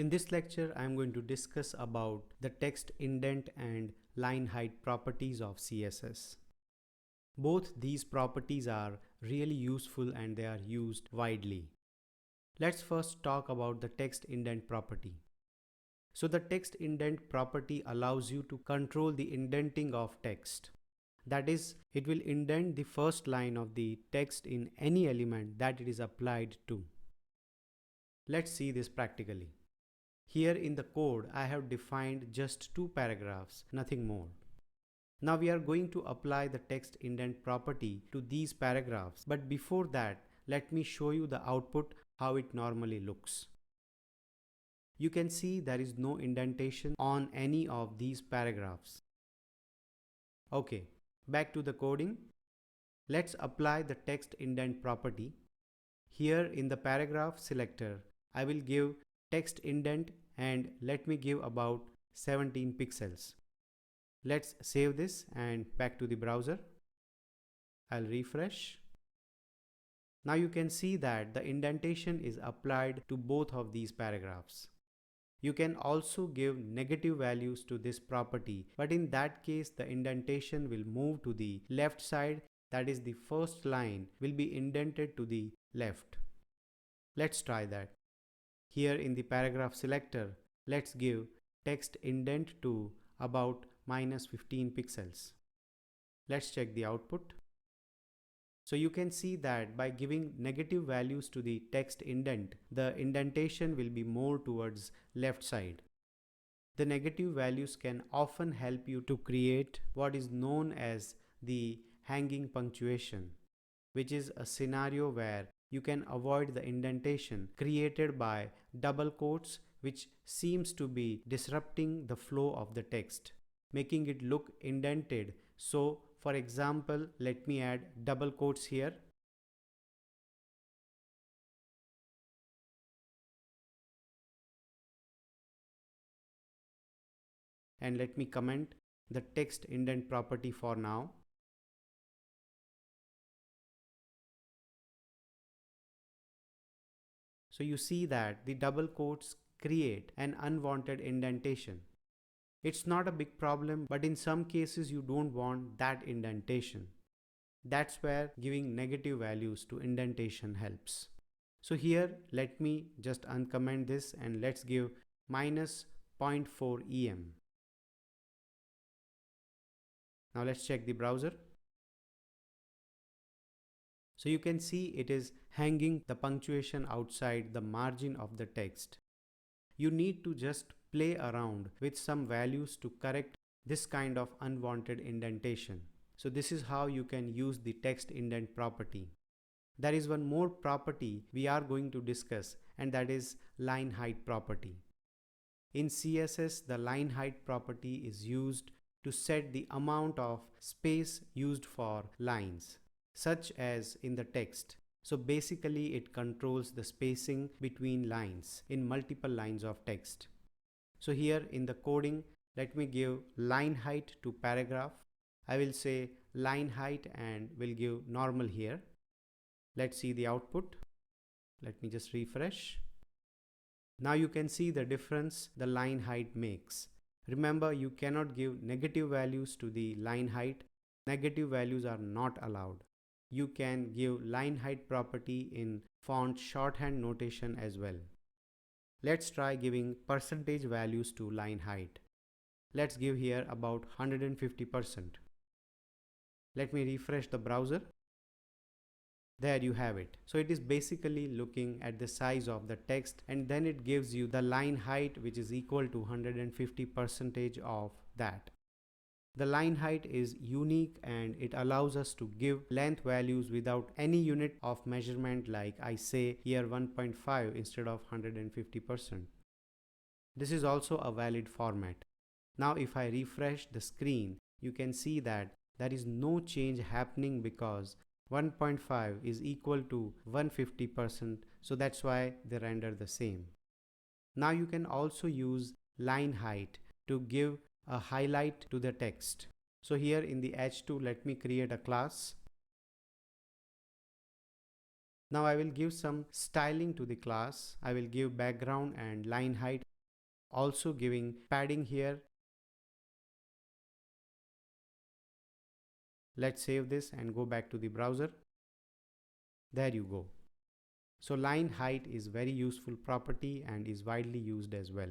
In this lecture, I am going to discuss about the text indent and line height properties of CSS. Both these properties are really useful and they are used widely. Let's first talk about the text indent property. So the text indent property allows you to control the indenting of text. That is, it will indent the first line of the text in any element that it is applied to. Let's see this practically. Here in the code, I have defined just 2 paragraphs, nothing more. Now we are going to apply the text indent property to these paragraphs, but before that, let me show you the output, how it normally looks. You can see there is no indentation on any of these paragraphs. Okay, back to the coding. Let's apply the text indent property. Here in the paragraph selector, I will give text indent and let me give about 17 pixels. Let's save this and back to the browser. I'll refresh. Now you can see that the indentation is applied to both of these paragraphs. You can also give negative values to this property, but in that case the indentation will move to the left side, that is the first line will be indented to the left. Let's try that. Here in the paragraph selector, let's give text indent to about -15 pixels. Let's check the output. So you can see that by giving negative values to the text indent, the indentation will be more towards left side. The negative values can often help you to create what is known as the hanging punctuation, which is a scenario where you can avoid the indentation created by double quotes, which seems to be disrupting the flow of the text, making it look indented. So for example, let me add double quotes here. And let me comment the text indent property for now. So you see that the double quotes create an unwanted indentation. It's not a big problem, but in some cases you don't want that indentation. That's where giving negative values to indentation helps. So here let me just uncomment this and let's give -0.4 em. Now let's check the browser. So you can see it is hanging the punctuation outside the margin of the text. You need to just play around with some values to correct this kind of unwanted indentation. So this is how you can use the text indent property. There is one more property we are going to discuss, and that is line height property. In CSS, the line height property is used to set the amount of space used for lines, such as in the text. So basically it controls the spacing between lines in multiple lines of text. So here in the coding, let me give line height to paragraph. I will say line height and will give normal here. Let's see the output. Let me just refresh. Now you can see the difference the line height makes. Remember, you cannot give negative values to the line height. Negative values are not allowed. You can give line height property in font shorthand notation as well. Let's try giving percentage values to line height. Let's give here about 150%. Let me refresh the browser. There you have it. So it is basically looking at the size of the text and then it gives you the line height which is equal to 150% of that. The line height is unique and it allows us to give length values without any unit of measurement, like I say here 1.5 instead of 150%. This is also a valid format. Now if I refresh the screen, you can see that there is no change happening because 1.5 is equal to 150%, so that's why they render the same. Now you can also use line height to give a highlight to the text. So here in the h2, let me create a class. Now I will give some styling to the class. I will give background and line height, also giving padding here. Let's save this and go back to the browser. There you go. So line height is very useful property and is widely used as well.